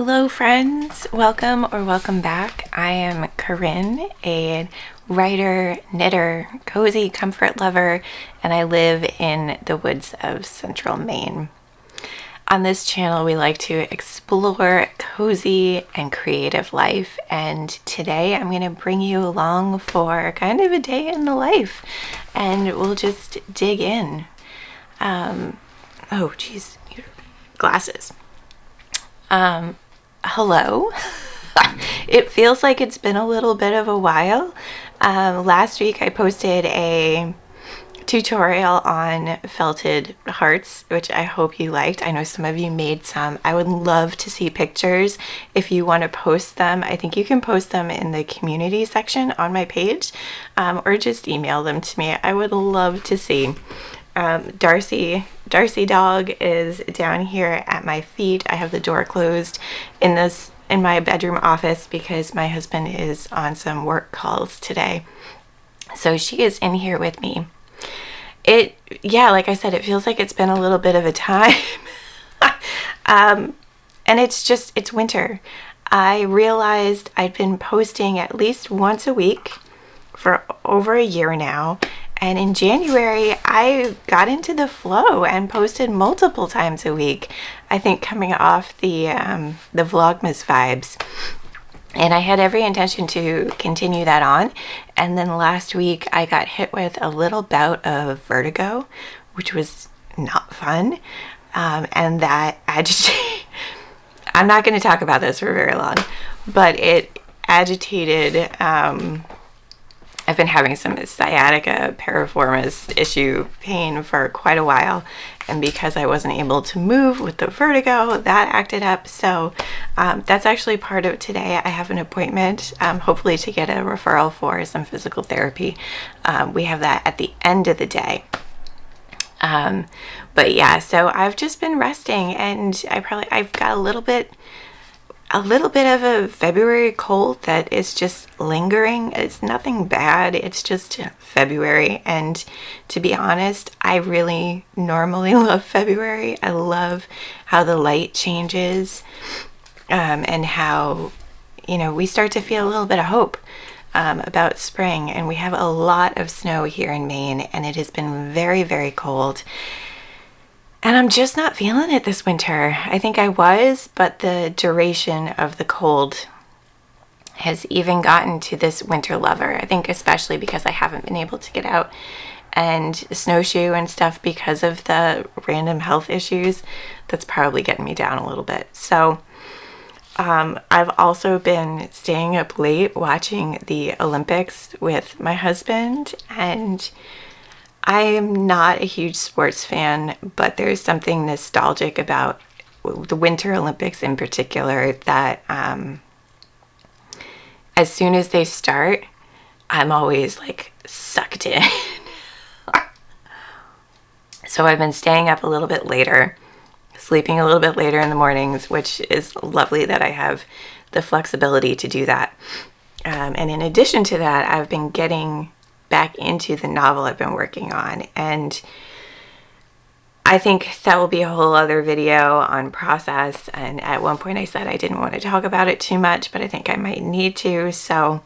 Hello friends, welcome back. I am Corinne, a writer, knitter, cozy comfort lover, and I live in the woods of central Maine. On this channel, we like to explore cozy and creative life, and today I'm going to bring you along for kind of a day in the life, and we'll just dig in. Oh geez, glasses. Hello. It feels like it's been a little bit of a while. Last week I posted a tutorial on felted hearts, which I hope you liked. I know some of you made some. I would love to see pictures if you want to post them. I think you can post them in the community section on my page, or just email them to me. I would love to see. Darcy dog is down here at my feet. I have the door closed in my bedroom office because my husband is on some work calls today. So she is in here with me. Like I said, it feels like it's been a little bit of a time. And it's winter. I realized I'd been posting at least once a week for over a year now. And in January, I got into the flow and posted multiple times a week. I think coming off the Vlogmas vibes. And I had every intention to continue that on. And then last week, I got hit with a little bout of vertigo, which was not fun. And that agitated... I'm not going to talk about this for very long, but it agitated... I've been having some sciatica piriformis issue pain for quite a while, and because I wasn't able to move with the vertigo, that acted up. So that's actually part of today. I have an appointment, hopefully to get a referral for some physical therapy. We have that at the end of the day. But yeah, so I've just been resting, and I've got a little bit of a February cold that is just lingering. It's nothing bad. It's just February. And to be honest, I really normally love February. I love how the light changes, and how, we start to feel a little bit of hope about spring. And we have a lot of snow here in Maine, and it has been very, very cold. And I'm just not feeling it this winter. I think I was, but the duration of the cold has even gotten to this winter lover. I think especially because I haven't been able to get out and snowshoe and stuff because of the random health issues. That's probably getting me down a little bit. So I've also been staying up late watching the Olympics with my husband, and I am not a huge sports fan, but there's something nostalgic about the Winter Olympics in particular that as soon as they start, I'm always like sucked in. So I've been staying up a little bit later, sleeping a little bit later in the mornings, which is lovely that I have the flexibility to do that. And in addition to that, I've been getting back into the novel I've been working on, and I think that will be a whole other video on process. And at one point I said I didn't want to talk about it too much, but I think I might need to. So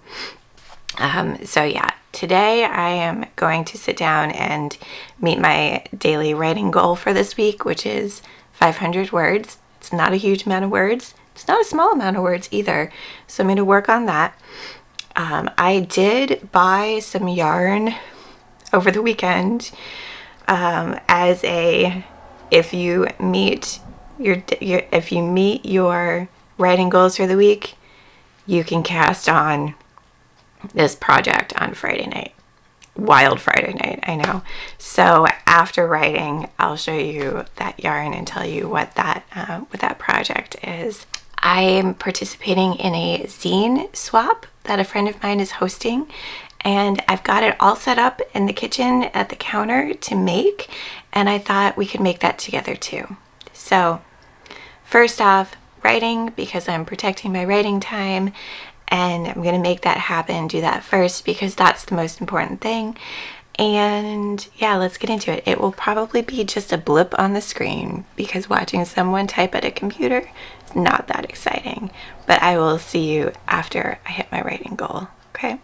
yeah, today I am going to sit down and meet my daily writing goal for this week, which is 500 words. It's not a huge amount of words. It's not a small amount of words either. So I'm going to work on that. I did buy some yarn over the weekend if you meet your writing goals for the week, you can cast on this project on Friday night. Wild Friday night, I know. So after writing, I'll show you that yarn and tell you what that project is. I am participating in a zine swap that a friend of mine is hosting, and I've got it all set up in the kitchen at the counter to make, and I thought we could make that together too. So first off, writing, because I'm protecting my writing time, and I'm going to make that happen, do that first because that's the most important thing. And yeah, let's get into it. It will probably be just a blip on the screen because watching someone type at a computer is not that exciting. But I will see you after I hit my writing goal. Okay?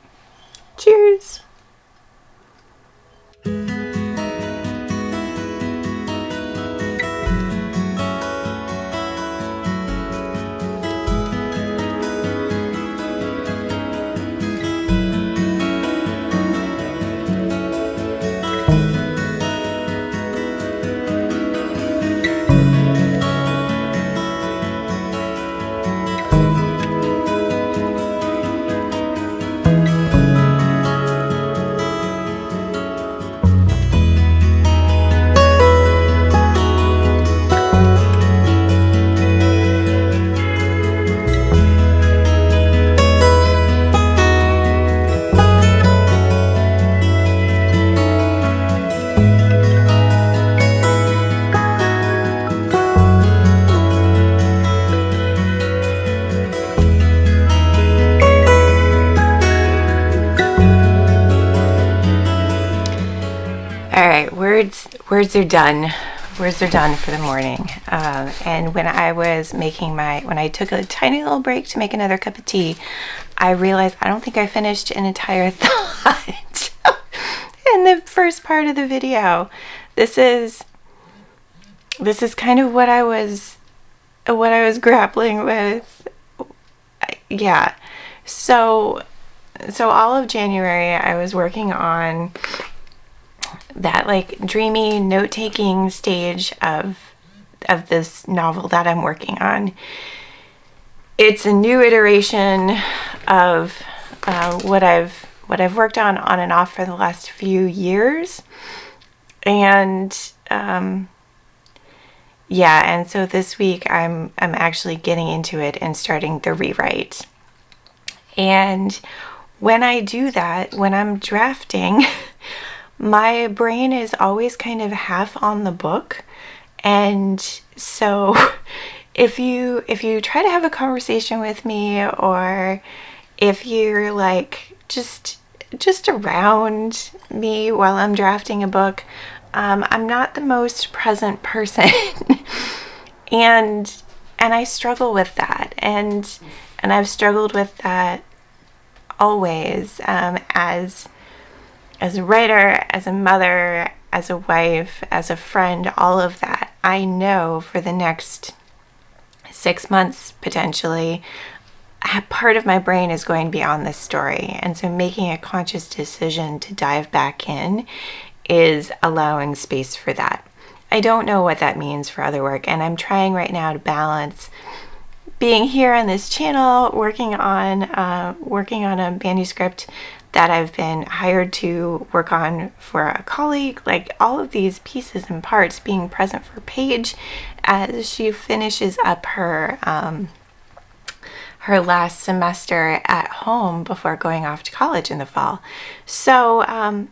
Cheers! Words are done. Words are done for the morning. And when I took a tiny little break to make another cup of tea, I realized I don't think I finished an entire thought in the first part of the video. This is kind of what I was grappling with. Yeah. So all of January I was working on that like dreamy note-taking stage of this novel that I'm working on. It's a new iteration of what I've worked on and off for the last few years, and yeah, and so this week I'm actually getting into it and starting the rewrite. And when I do that, when I'm drafting, my brain is always kind of half on the book. And so if you try to have a conversation with me, or if you're like just around me while I'm drafting a book, I'm not the most present person. and I struggle with that, and I've struggled with that always, as a writer, as a mother, as a wife, as a friend, all of that. I know for the next 6 months, potentially, part of my brain is going to be on this story. And so making a conscious decision to dive back in is allowing space for that. I don't know what that means for other work, and I'm trying right now to balance being here on this channel, working on a manuscript that I've been hired to work on for a colleague, like all of these pieces and parts, being present for Paige as she finishes up her last semester at home before going off to college in the fall. So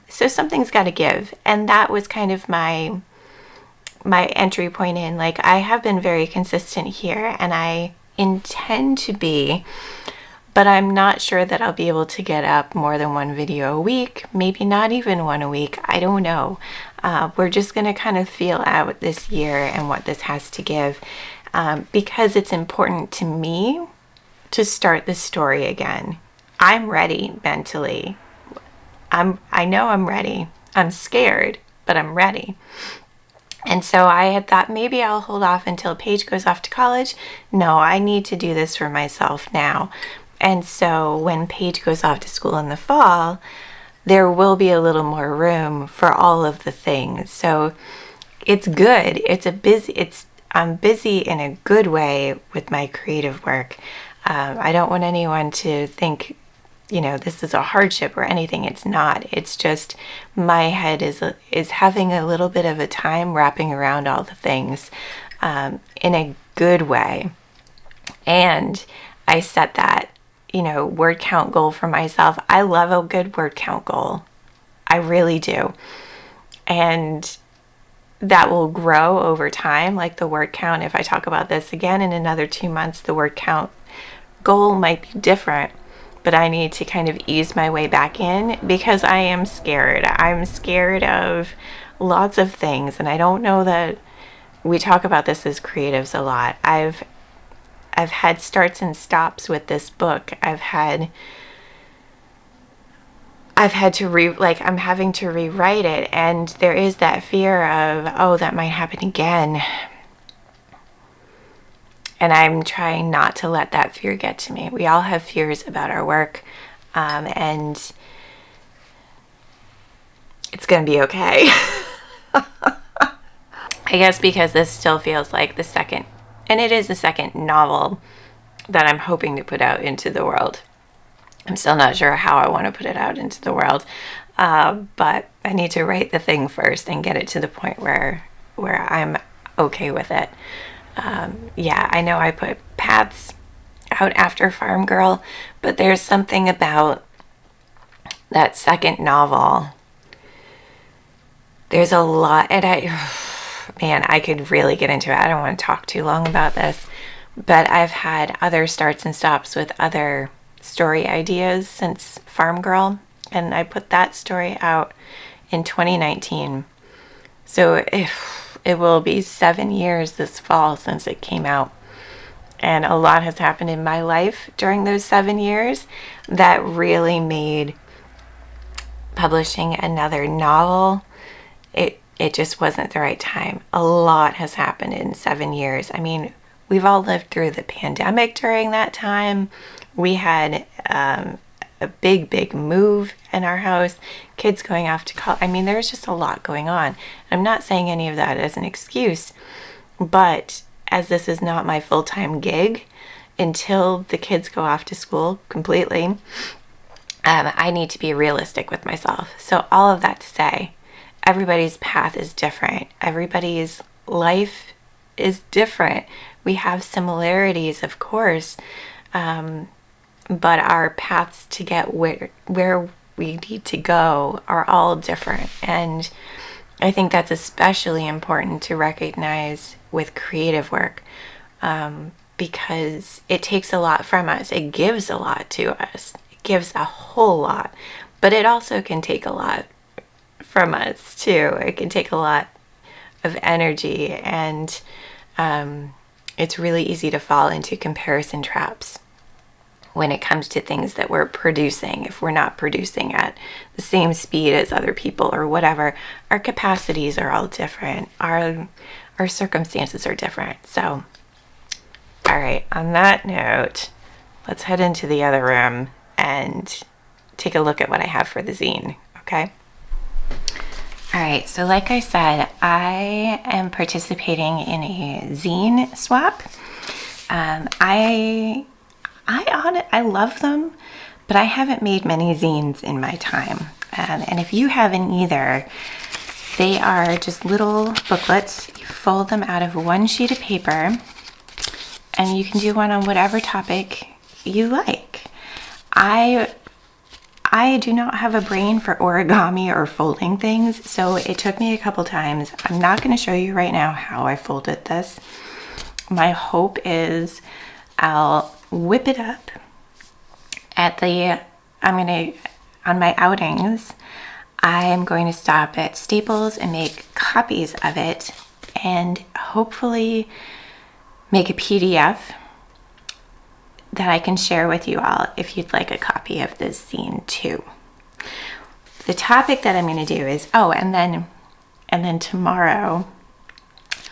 something's got to give, and that was kind of my entry point in. Like, I have been very consistent here, and I intend to be, but I'm not sure that I'll be able to get up more than one video a week, maybe not even one a week. I don't know. We're just going to kind of feel out this year and what this has to give, because it's important to me to start the story again. I'm ready mentally. I know I'm ready. I'm scared, but I'm ready. And so I had thought maybe I'll hold off until Paige goes off to college. No, I need to do this for myself now. And so when Paige goes off to school in the fall, there will be a little more room for all of the things. So it's good. I'm busy in a good way with my creative work. I don't want anyone to think, this is a hardship or anything. It's not. It's just my head is having a little bit of a time wrapping around all the things in a good way. And I set that, word count goal for myself. I love a good word count goal. I really do. And that will grow over time. Like the word count, if I talk about this again in another 2 months, the word count goal might be different. but I need to kind of ease my way back in because I am scared. I'm scared of lots of things, and I don't know that we talk about this as creatives a lot. I've had starts and stops with this book. I've had to I'm having to rewrite it, and there is that fear of, oh, that might happen again. And I'm trying not to let that fear get to me. We all have fears about our work, and it's going to be okay. I guess because this still feels like the second, and it is the second novel that I'm hoping to put out into the world. I'm still not sure how I want to put it out into the world, but I need to write the thing first and get it to the point where I'm okay with it. Yeah, I know I put Paths out after Farm Girl, but there's something about that second novel. There's a lot, and I could really get into it. I don't want to talk too long about this, but I've had other starts and stops with other story ideas since Farm Girl, and I put that story out in 2019. So it will be 7 years this fall since it came out. And a lot has happened in my life during those 7 years that really made publishing another novel, it just wasn't the right time. A lot has happened in 7 years. I mean, we've all lived through the pandemic during that time. We had a big move in our house, kids going off to college. I mean, there's just a lot going on. I'm not saying any of that as an excuse, but as this is not my full-time gig until the kids go off to school completely, I need to be realistic with myself. So all of that to say, everybody's path is different. Everybody's life is different. We have similarities, of course, but our paths to get where we need to go are all different. And I think that's especially important to recognize with creative work, because it takes a lot from us. It gives a lot to us. It gives a whole lot, but it also can take a lot from us too. It can take a lot of energy, and it's really easy to fall into comparison traps when it comes to things that we're producing. If we're not producing at the same speed as other people or whatever, our capacities are all different. Our circumstances are different. So, all right, on that note, let's head into the other room and take a look at what I have for the zine, okay? All right, so like I said, I am participating in a zine swap. I love them, but I haven't made many zines in my time. And if you haven't either, they are just little booklets. You fold them out of one sheet of paper, and you can do one on whatever topic you like. I do not have a brain for origami or folding things, so it took me a couple times. I'm not going to show you right now how I folded this. My hope is I'll whip it up on my outings. I am going to stop at Staples and make copies of it, and hopefully make a PDF that I can share with you all if you'd like a copy of this zine too. The topic that I'm going to do is, and then tomorrow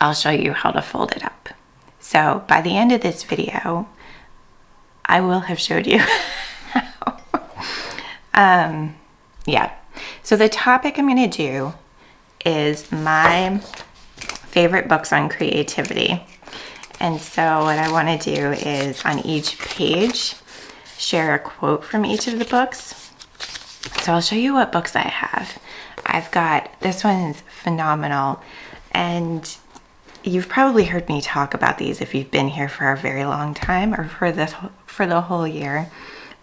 I'll show you how to fold it up. So by the end of this video, I will have showed you how. Yeah. So the topic I'm going to do is my favorite books on creativity. And so what I want to do is on each page, share a quote from each of the books. So I'll show you what books I have. I've got, this one's phenomenal. And you've probably heard me talk about these if you've been here for a very long time or for the whole year.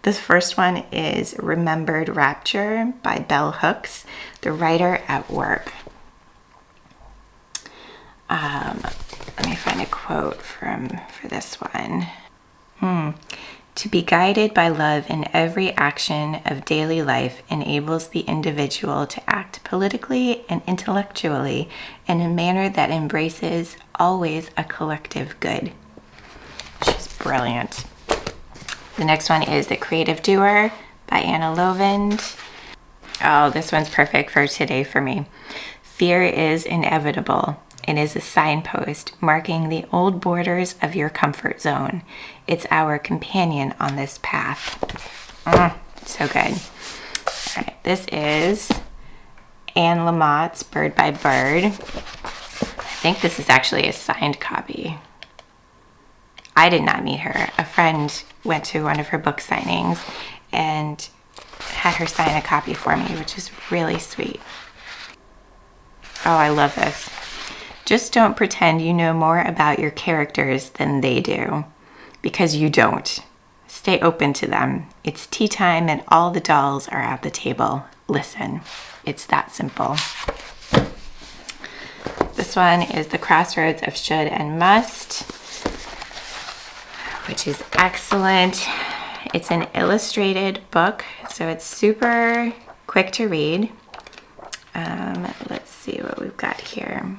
This first one is Remembered Rapture by Bell Hooks, the writer at work. Let me find a quote for this one. To be guided by love in every action of daily life enables the individual to act politically and intellectually in a manner that embraces always a collective good. She's brilliant. The next one is The Creative Doer by Anna Lovind. Oh, this one's perfect for today for me. Fear is inevitable. It is a signpost marking the old borders of your comfort zone. It's our companion on this path. So good. All right, this is Anne Lamott's Bird by Bird. I think this is actually a signed copy. I did not meet her. A friend went to one of her book signings and had her sign a copy for me, which is really sweet. Oh, I love this. Just don't pretend you know more about your characters than they do, because you don't. Stay open to them. It's tea time and all the dolls are at the table. Listen, it's that simple. This one is The Crossroads of Should and Must, which is excellent. It's an illustrated book, so it's super quick to read. Let's see what we've got here.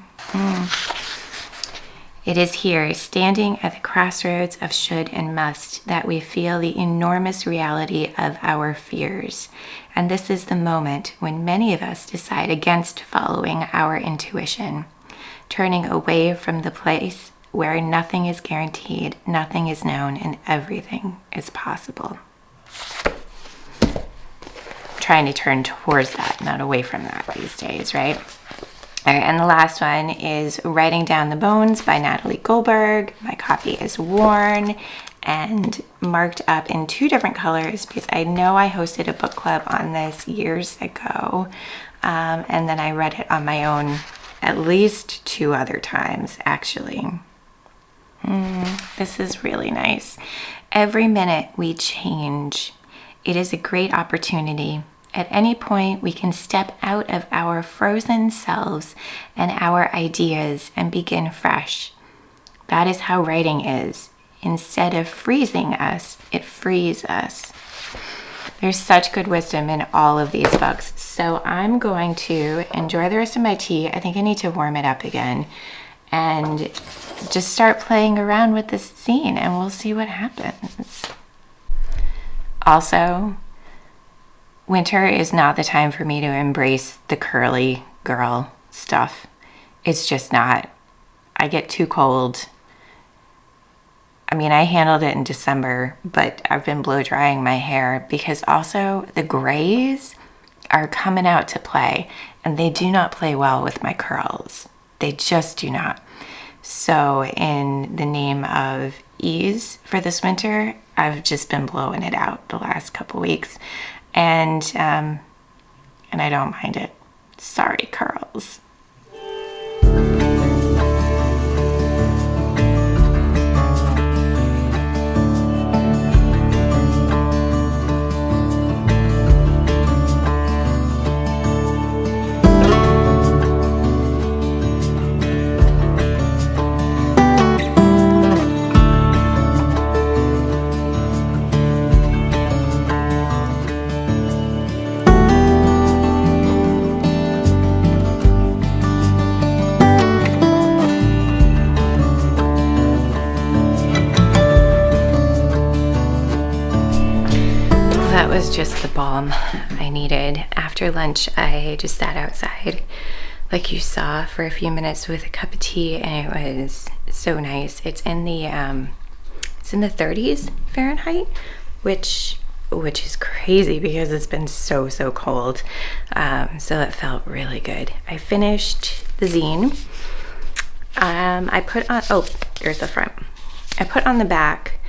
It is here, standing at the crossroads of should and must, that we feel the enormous reality of our fears. And this is the moment when many of us decide against following our intuition, turning away from the place where nothing is guaranteed, nothing is known, and everything is possible. Trying to turn towards that, not away from that these days, right? All right, and the last one is Writing Down the Bones by Natalie Goldberg. My copy is worn and marked up in 2 different colors because I know I hosted a book club on this years ago, and then I read it on my own at least 2 other times, actually. This is really nice. Every minute we change. It is a great opportunity. At any point, we can step out of our frozen selves and our ideas and begin fresh. That is how writing is. Instead of freezing us, it frees us. There's such good wisdom in all of these books. So I'm going to enjoy the rest of my tea. I think I need to warm it up again and just start playing around with this zine, and we'll see what happens. Also, winter is not the time for me to embrace the curly girl stuff. It's just not. I get too cold. I mean, I handled it in December, but I've been blow drying my hair because also the grays are coming out to play, and they do not play well with my curls. They just do not. So in the name of ease for this winter, I've just been blowing it out the last couple weeks. And I don't mind it. Sorry, curls. Was just the balm I needed. After lunch, I just sat outside, like you saw, for a few minutes with a cup of tea, and it was so nice. It's in the 30s Fahrenheit, which is crazy because it's been so cold. So it felt really good. I finished the zine. I put on, oh, there's the front. I put on the back,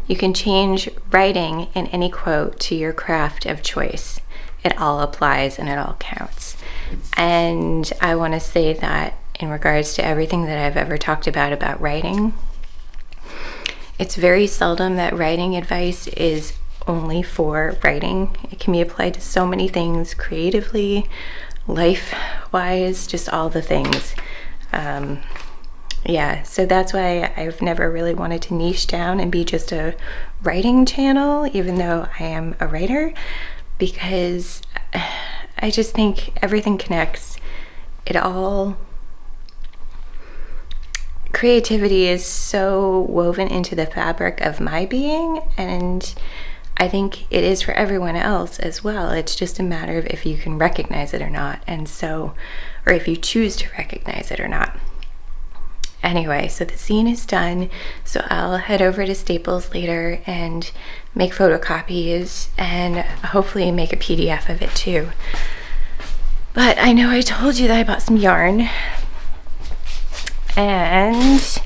you can change writing in any quote to your craft of choice. It all applies and it all counts. And I want to say that in regards to everything that I've ever talked about writing, it's very seldom that writing advice is only for writing. It can be applied to so many things creatively, life-wise, just all the things. yeah, so that's why I've never really wanted to niche down and be just a writing channel, even though I am a writer, because I just think everything connects. It all, creativity is so woven into the fabric of my being, and I think it is for everyone else as well. It's just a matter of if you can recognize it or not, and so, or if you choose to recognize it or not. Anyway, so the zine is done, so I'll head over to Staples later and make photocopies and hopefully make a PDF of it too. But I know I told you that I bought some yarn, and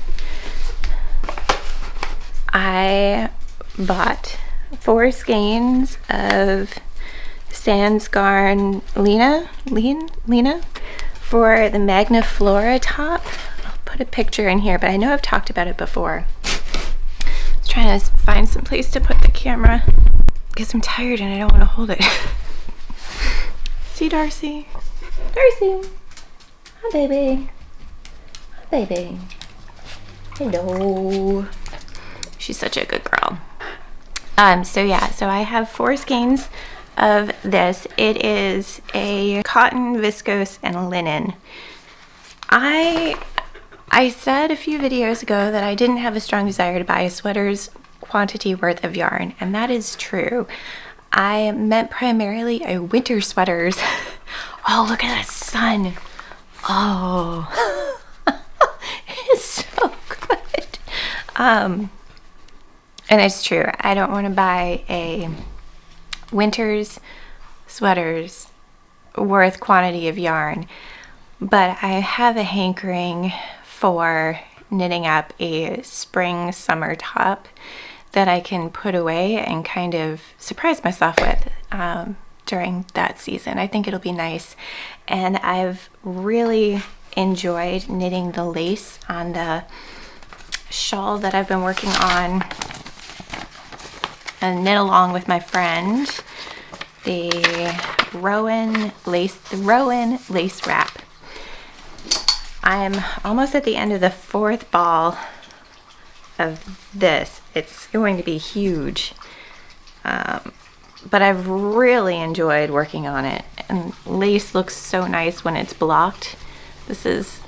I bought 4 skeins of Sans Garn Lena for the Magna Flora top. Put a picture in here, but I know I've talked about it before. I was trying to find some place to put the camera because I'm tired and I don't want to hold it. See Darcy? Darcy! Hi baby. Hi baby. Hello. She's such a good girl. So I have 4 skeins of this. It is a cotton, viscose, and linen. I said a few videos ago that I didn't have a strong desire to buy a sweater's quantity worth of yarn, and that is true. I meant primarily a winter sweaters. Oh, look at that sun. Oh, it's so good. And it's true. I don't want to buy a winter's sweaters worth quantity of yarn, but I have a hankering for knitting up a spring summer top that I can put away and kind of surprise myself with during that season. I think it'll be nice, and I've really enjoyed knitting the lace on the shawl that I've been working on and knit along with my friend, the Rowan lace wrap. I'm almost at the end of the 4th ball of this. It's going to be huge, but I've really enjoyed working on it, and lace looks so nice when it's blocked. This is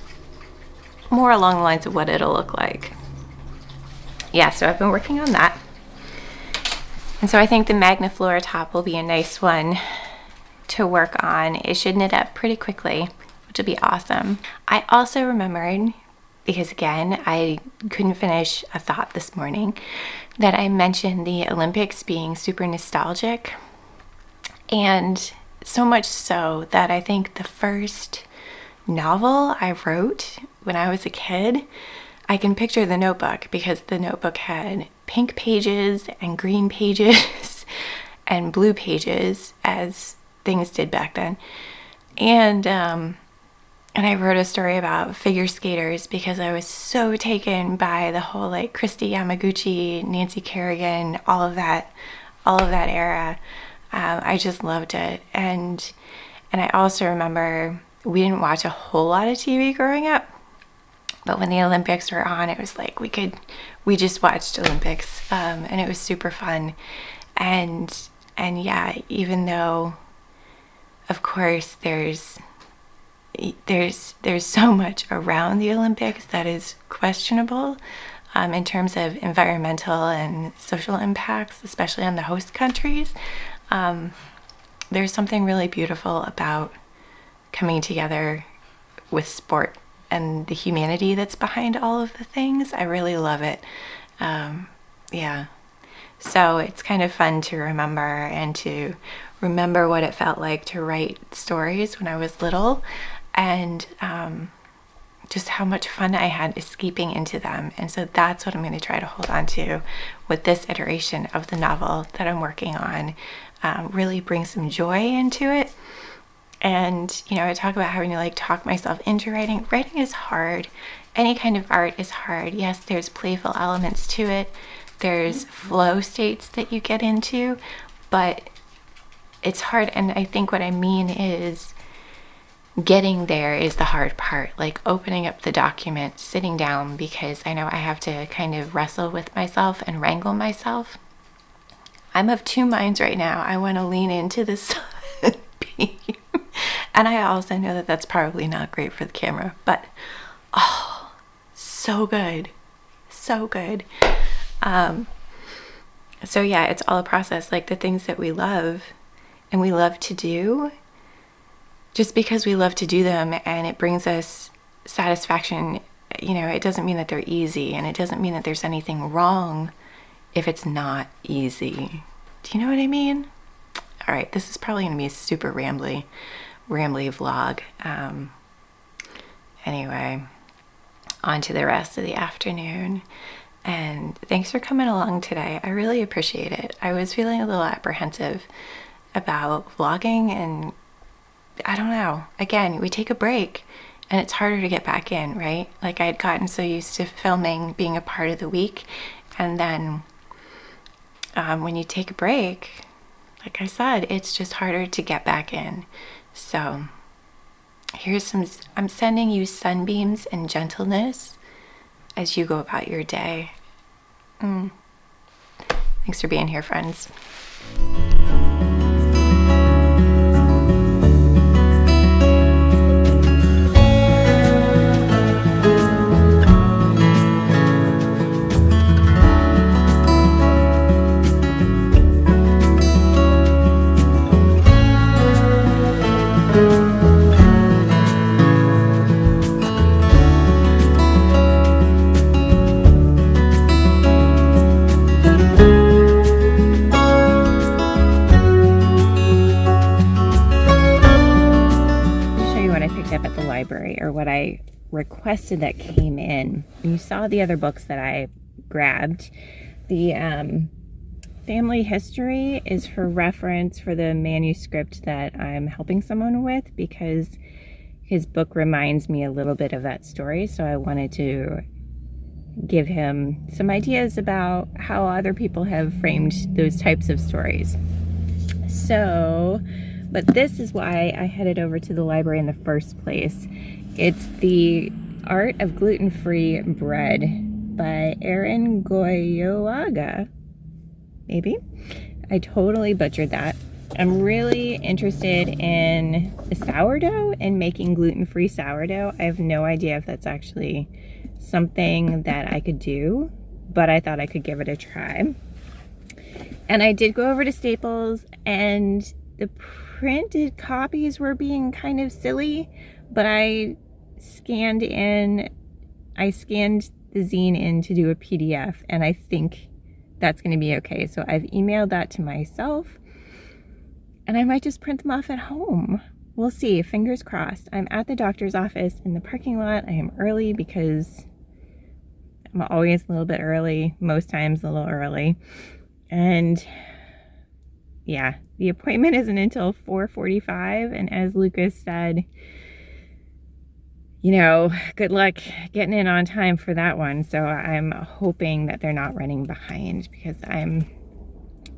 more along the lines of what it'll look like. Yeah, so I've been working on that, and so I think the Magna Flora top will be a nice one to work on. It should knit up pretty quickly, which will be awesome. I also remembered, because again, I couldn't finish a thought this morning, that I mentioned the Olympics being super nostalgic, and so much so that I think the first novel I wrote when I was a kid, I can picture the notebook, because the notebook had pink pages and green pages and blue pages, as things did back then. And I wrote a story about figure skaters because I was so taken by the whole like Christy Yamaguchi, Nancy Kerrigan, all of that era. I just loved it. And I also remember we didn't watch a whole lot of TV growing up, but when the Olympics were on, it was like we just watched Olympics, and it was super fun. And yeah, even though of course there's so much around the Olympics that is questionable in terms of environmental and social impacts, especially on the host countries. There's something really beautiful about coming together with sport and the humanity that's behind all of the things. I really love it. Yeah. So it's kind of fun to remember what it felt like to write stories when I was little, and just how much fun I had escaping into them. And so that's what I'm going to try to hold on to with this iteration of the novel that I'm working on. Really bring some joy into it. And, you know, I talk about having to like talk myself into writing. Writing is hard. Any kind of art is hard. Yes, there's playful elements to it. There's flow states that you get into, but it's hard. And I think what I mean is getting there is the hard part, like opening up the document, sitting down, because I know I have to kind of wrestle with myself and wrangle myself. I'm of two minds right now. I want to lean into the Sunbeam, and I also know that that's probably not great for the camera, but oh, so good, so good. So yeah, it's all a process, like the things that we love and we love to do, just because we love to do them and it brings us satisfaction, you know, it doesn't mean that they're easy, and it doesn't mean that there's anything wrong if it's not easy. Do you know what I mean? All right, this is probably gonna be a super rambly vlog. Anyway, on to the rest of the afternoon. And thanks for coming along today. I really appreciate it. I was feeling a little apprehensive about vlogging, and I don't know. Again, we take a break and it's harder to get back in, right? Like I had gotten so used to filming being a part of the week, and then when you take a break, like I said, it's just harder to get back in. So here's some, I'm sending you sunbeams and gentleness as you go about your day. Thanks for being here, friends. Or what I requested that came in. You saw the other books that I grabbed. The family history is for reference for the manuscript that I'm helping someone with, because his book reminds me a little bit of that story, so I wanted to give him some ideas about how other people have framed those types of stories. So, but this is why I headed over to the library in the first place. It's The Art of Gluten-Free Bread by Erin Goyoaga. Maybe? I totally butchered that. I'm really interested in sourdough and making gluten-free sourdough. I have no idea if that's actually something that I could do, but I thought I could give it a try. And I did go over to Staples, and the printed copies were being kind of silly, but I scanned the zine in to do a PDF, and I think that's going to be okay. So I've emailed that to myself, and I might just print them off at home. We'll see, fingers crossed. I'm at the doctor's office in the parking lot. I am early because I'm always a little bit early, most times a little early. And yeah, the appointment isn't until 4:45, and as Lucas said, you know, good luck getting in on time for that one. So I'm hoping that they're not running behind, because I'm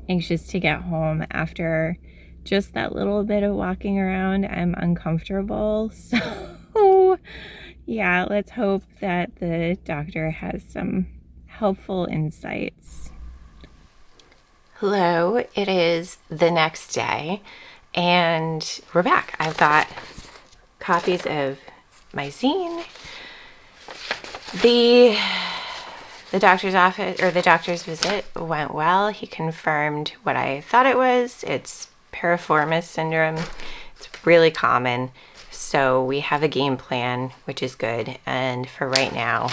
anxious to get home after just that little bit of walking around. I'm uncomfortable. So yeah, let's hope that the doctor has some helpful insights. Hello, it is the next day and we're back. I've got copies of my zine. The doctor's office, or the doctor's visit, went well. He confirmed what I thought it was. It's piriformis syndrome. It's really common. So we have a game plan, which is good. And for right now,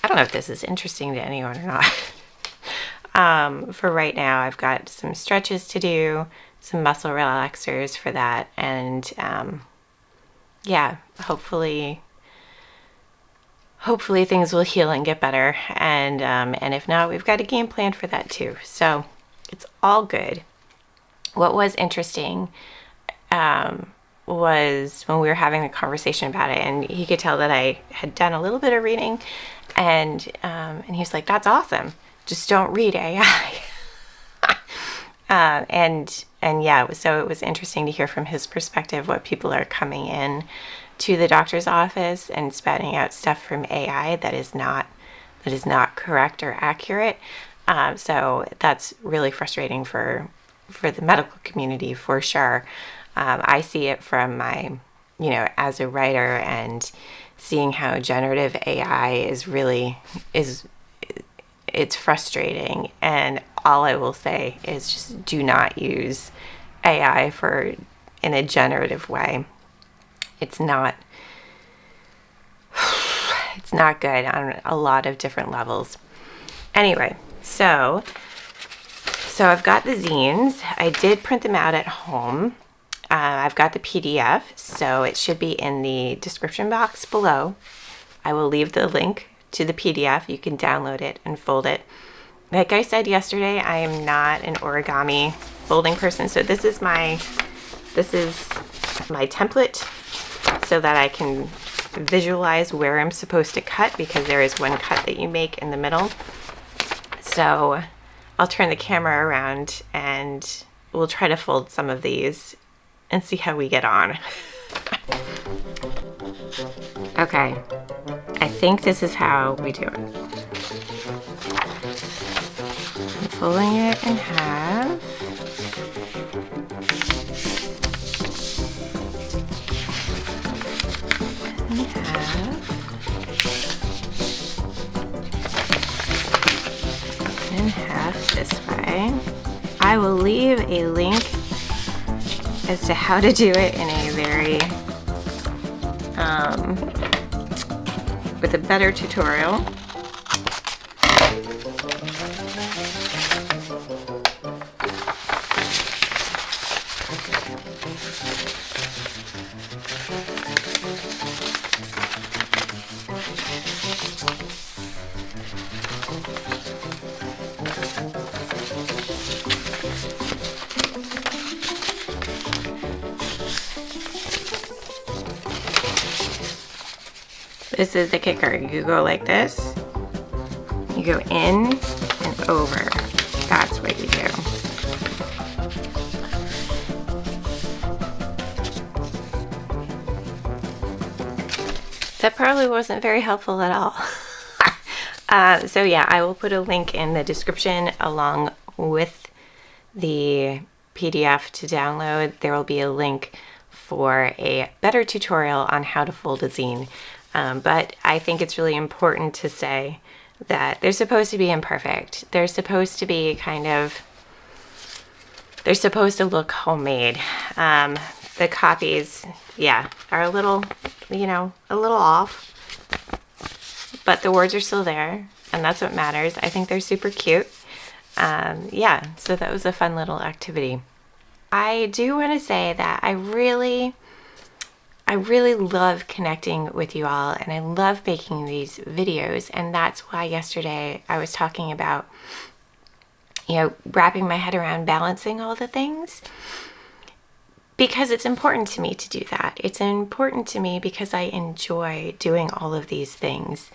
I don't know if this is interesting to anyone or not. For right now, I've got some stretches to do, some muscle relaxers for that, and yeah, hopefully things will heal and get better, and if not, we've got a game plan for that too. So it's all good. What was interesting was when we were having a conversation about it, and he could tell that I had done a little bit of reading, and he was like, "That's awesome. Just don't read AI." And yeah, so it was interesting to hear from his perspective what people are coming in to the doctor's office and spouting out stuff from AI that is not correct or accurate. So that's really frustrating for the medical community for sure. I see it from my, as a writer, and seeing how generative AI it's frustrating. And all I will say is just do not use AI in a generative way. It's not good on a lot of different levels. Anyway, so I've got the zines. I did print them out at home. I've got the PDF, so it should be in the description box below. I will leave the link to the PDF. You can download it and fold it. Like I said yesterday, I am not an origami folding person, so this is my template so that I can visualize where I'm supposed to cut, because there is one cut that you make in the middle. So I'll turn the camera around and we'll try to fold some of these and see how we get on. Okay, I think this is how we do it. I'm folding it in half. In half this way. I will leave a link as to how to do it in a very with a better tutorial. This is the kicker. You go like this. You go in and over. That's what you do. That probably wasn't very helpful at all. So yeah, I will put a link in the description along with the PDF to download. There will be a link for a better tutorial on how to fold a zine. But I think it's really important to say that they're supposed to be imperfect. They're supposed to be they're supposed to look homemade. The copies, yeah, are a little off, but the words are still there, and that's what matters. I think they're super cute. Yeah, so that was a fun little activity. I do want to say that I really love connecting with you all, and I love making these videos, and that's why yesterday I was talking about, wrapping my head around balancing all the things, because it's important to me to do that. It's important to me because I enjoy doing all of these things,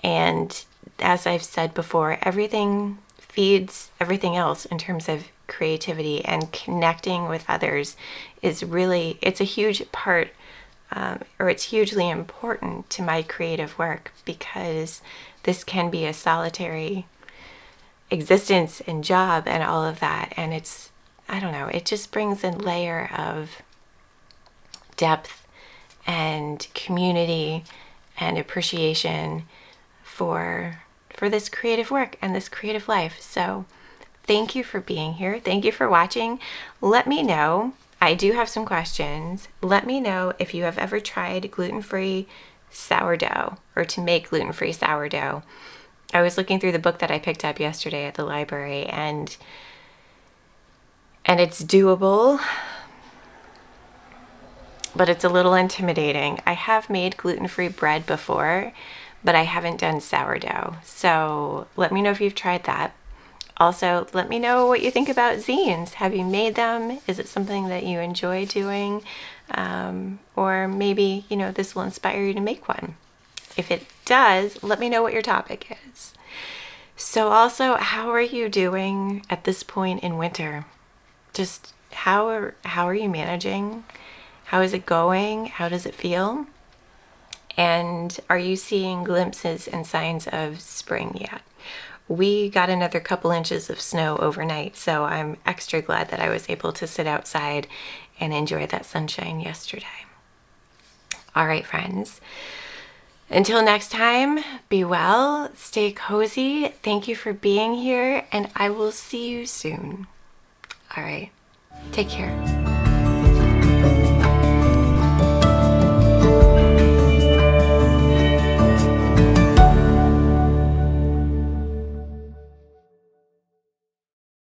and as I've said before, everything feeds everything else in terms of creativity, and connecting with others is really, it's a huge part, or it's hugely important to my creative work, because this can be a solitary existence and job and all of that, and it's, I don't know, it just brings a layer of depth and community and appreciation for this creative work and this creative life. So thank you for being here. Thank you for watching. Let me know. I do have some questions. Let me know if you have ever tried gluten-free sourdough, or to make gluten-free sourdough. I was looking through the book that I picked up yesterday at the library, and it's doable, but it's a little intimidating. I have made gluten-free bread before, but I haven't done sourdough. So let me know if you've tried that. Also, let me know what you think about zines. Have you made them? Is it something that you enjoy doing? Or maybe, this will inspire you to make one. If it does, let me know what your topic is. So also, how are you doing at this point in winter? just how are you managing? How is it going? How does it feel? And are you seeing glimpses and signs of spring yet? We got another couple inches of snow overnight, so I'm extra glad that I was able to sit outside and enjoy that sunshine yesterday. All right, friends. Until next time, be well, stay cozy. Thank you for being here, and I will see you soon. All right, take care.